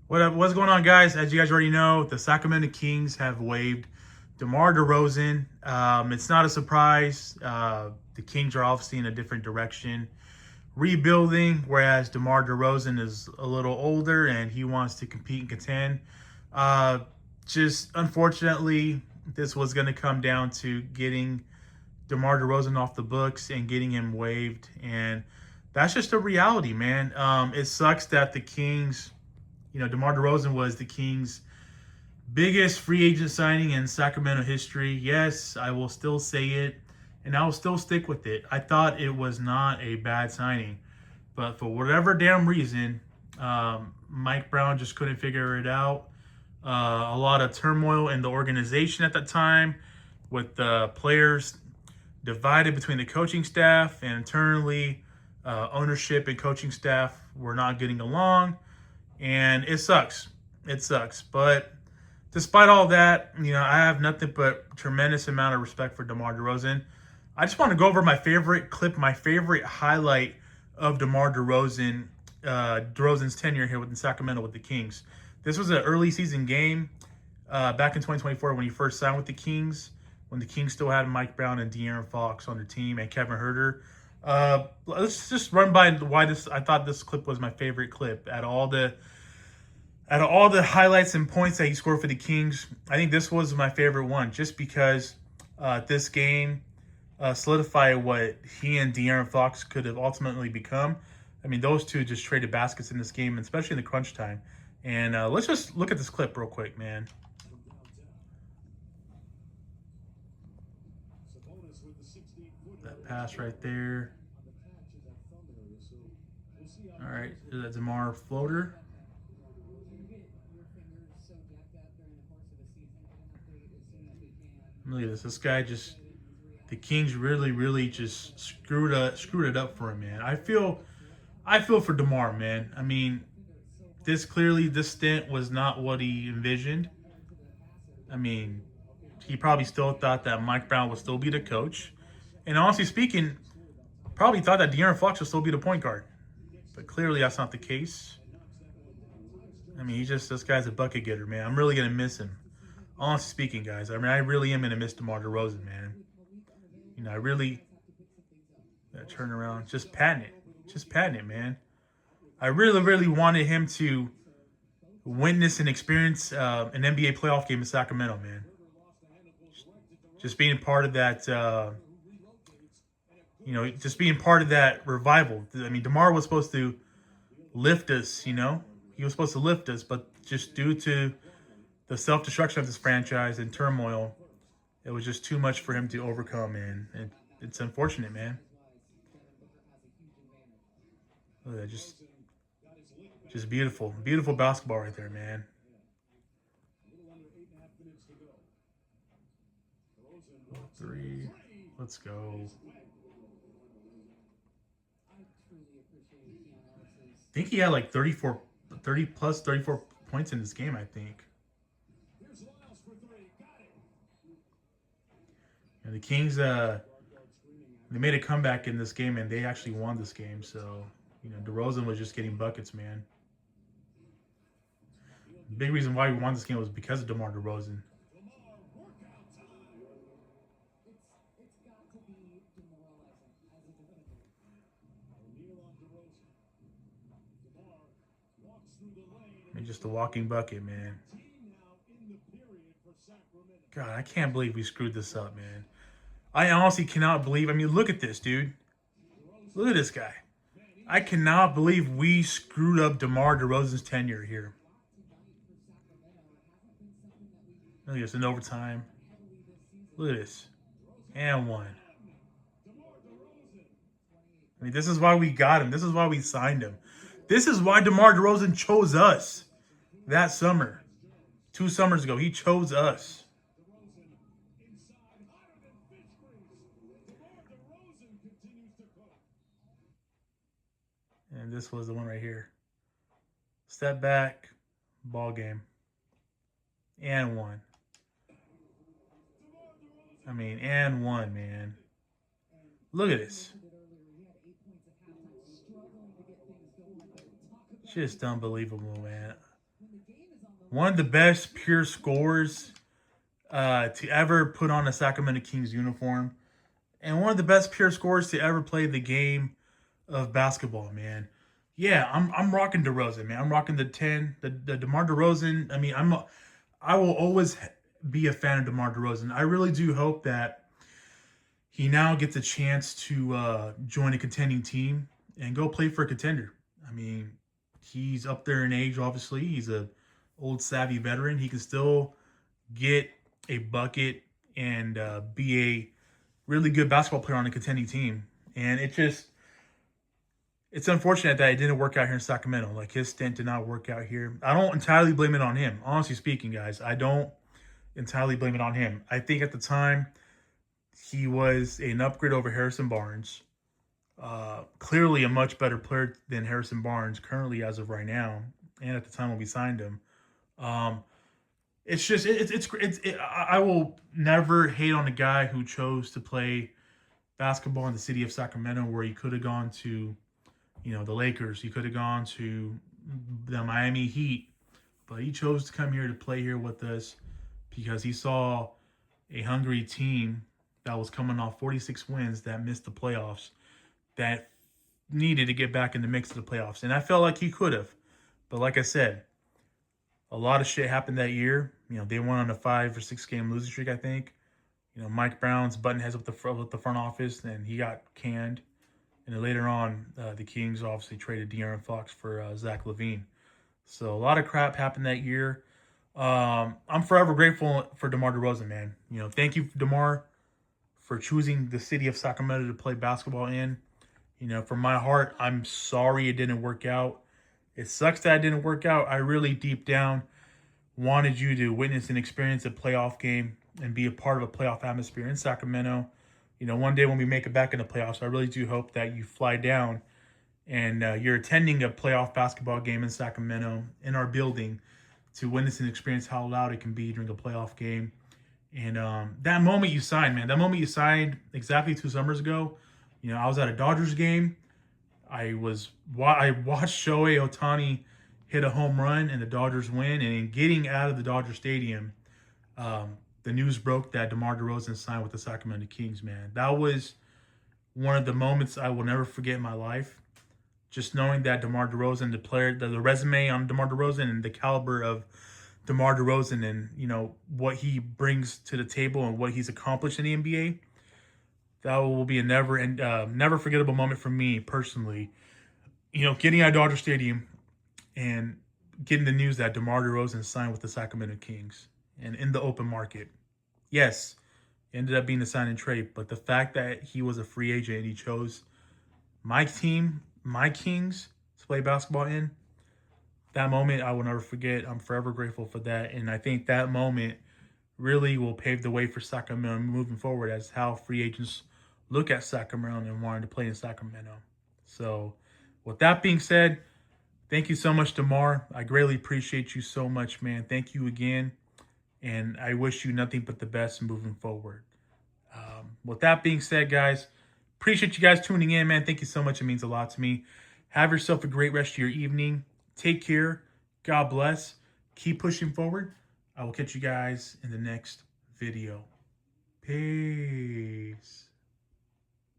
What's going on, guys? As you guys already know, the Sacramento Kings have waived DeMar DeRozan. It's not a surprise. The Kings are obviously in a different direction, rebuilding, whereas DeMar DeRozan is a little older and he wants to compete and contend. Uh, just unfortunately, this was going to come down to getting DeMar DeRozan off the books and getting him waived, and that's just a reality, man. It sucks that the Kings, DeMar DeRozan was the Kings' biggest free agent signing in Sacramento history. Yes, I will still say it, and I will still stick with it. I thought it was not a bad signing, but for whatever damn reason, Mike Brown just couldn't figure it out. A lot of turmoil in the organization at that time, with the players divided between the coaching staff, and internally, ownership and coaching staff were not getting along, and it sucks. It sucks. But despite all that, I have nothing but tremendous amount of respect for DeMar DeRozan. I just want to go over my favorite clip, my favorite highlight of DeMar DeRozan, DeRozan's tenure here with the Sacramento with the Kings. This was an early season game back in 2024 when he first signed with the Kings, when the Kings still had Mike Brown and De'Aaron Fox on their team and Kevin Huerter. Let's just run by why I thought this clip was my favorite clip out of all the highlights and points that he scored for the Kings. I think this was my favorite one, just because this game solidified what he and De'Aaron Fox could have ultimately become. I mean, those two just traded baskets in this game, especially in the crunch time. And let's just look at this clip real quick, man. That pass right there. All right, that DeMar floater. Look at this. This guy just, the Kings really just screwed it up for him, man. I feel for DeMar, man. I mean, this stint was not what he envisioned. I mean, he probably still thought that Mike Brown would still be the coach, and honestly speaking, probably thought that De'Aaron Fox would still be the point guard. But clearly, that's not the case. I mean, this guy's a bucket getter, man. I'm really gonna miss him. Honestly speaking, guys, I mean, I really am gonna miss DeMar DeRozan, man. I really that turn around, just patting it, man. I really wanted him to witness and experience an NBA playoff game in Sacramento, man. Just being part of that, just being part of that revival. I mean, DeMar was supposed to lift us, he was supposed to lift us, but just due to the self-destruction of this franchise and turmoil, it was just too much for him to overcome, man. And it's unfortunate, man. Look at that, just beautiful basketball right there, man. Three, let's go. I think he had like 30 plus 34 points in this game, I think. And the Kings, they made a comeback in this game, and they actually won this game. So, DeRozan was just getting buckets, man. The big reason why we won this game was because of DeMar DeRozan. And just a walking bucket, man. God, I can't believe we screwed this up, man. I honestly cannot believe. I mean, look at this, dude. Look at this guy. I cannot believe we screwed up DeMar DeRozan's tenure here. Look at this in overtime. Look at this. And one. I mean, this is why we got him. This is why we signed him. This is why DeMar DeRozan chose us that summer. 2 summers ago, he chose us. And this was the one right here. Step back, ball game. And one. I mean, and one, man. Look at this. Just unbelievable, man. One of the best pure scorers to ever put on a Sacramento Kings uniform, and one of the best pure scorers to ever play the game of basketball, man. Yeah, I'm rocking DeRozan, man. I'm rocking the 10, the DeMar DeRozan. I mean, I will always be a fan of DeMar DeRozan. I really do hope that he now gets a chance to join a contending team and go play for a contender. I mean, he's up there in age, obviously. He's a old savvy veteran. He can still get a bucket and be a really good basketball player on a contending team. And it's unfortunate that it didn't work out here in Sacramento. Like his stint did not work out here. I don't entirely blame it on him. Honestly speaking, guys, I don't entirely blame it on him. I think at the time he was an upgrade over Harrison Barnes. Clearly a much better player than Harrison Barnes currently as of right now, and at the time when we signed him. Um, it's just I will never hate on a guy who chose to play basketball in the city of Sacramento, where he could have gone to, the Lakers. He could have gone to the Miami Heat, but he chose to come here to play here with us because he saw a hungry team that was coming off 46 wins that missed the playoffs, that needed to get back in the mix of the playoffs. And I felt like he could have. But like I said, a lot of shit happened that year. They went on a 5 or 6 game losing streak, I think. Mike Brown's button heads with the front office, and he got canned. And then later on, the Kings obviously traded De'Aaron Fox for Zach LaVine. So a lot of crap happened that year. I'm forever grateful for DeMar DeRozan, man. Thank you, DeMar, for choosing the city of Sacramento to play basketball in. From my heart, I'm sorry it didn't work out. It sucks that it didn't work out. I really deep down wanted you to witness and experience a playoff game and be a part of a playoff atmosphere in Sacramento. One day when we make it back in the playoffs, I really do hope that you fly down and you're attending a playoff basketball game in Sacramento in our building to witness and experience how loud it can be during a playoff game. And that moment you signed, man, that moment you signed exactly 2 summers ago, I was at a Dodgers game. I watched Shohei Ohtani hit a home run and the Dodgers win. And in getting out of the Dodger Stadium, the news broke that DeMar DeRozan signed with the Sacramento Kings, man. That was one of the moments I will never forget in my life. Just knowing that DeMar DeRozan, the player, the resume on DeMar DeRozan and the caliber of DeMar DeRozan and, what he brings to the table and what he's accomplished in the NBA, that will be a never forgettable moment for me personally. Getting out of Dodger Stadium and getting the news that DeMar DeRozan signed with the Sacramento Kings and in the open market. Yes, it ended up being a sign and trade, but the fact that he was a free agent and he chose my team, my Kings, to play basketball in, that moment I will never forget. I'm forever grateful for that. And I think that moment really will pave the way for Sacramento moving forward as how free agents look at Sacramento and wanting to play in Sacramento. So with that being said, thank you so much, DeMar. I greatly appreciate you so much, man. Thank you again. And I wish you nothing but the best moving forward. With that being said, guys, appreciate you guys tuning in, man. Thank you so much. It means a lot to me. Have yourself a great rest of your evening. Take care. God bless. Keep pushing forward. I will catch you guys in the next video. Peace.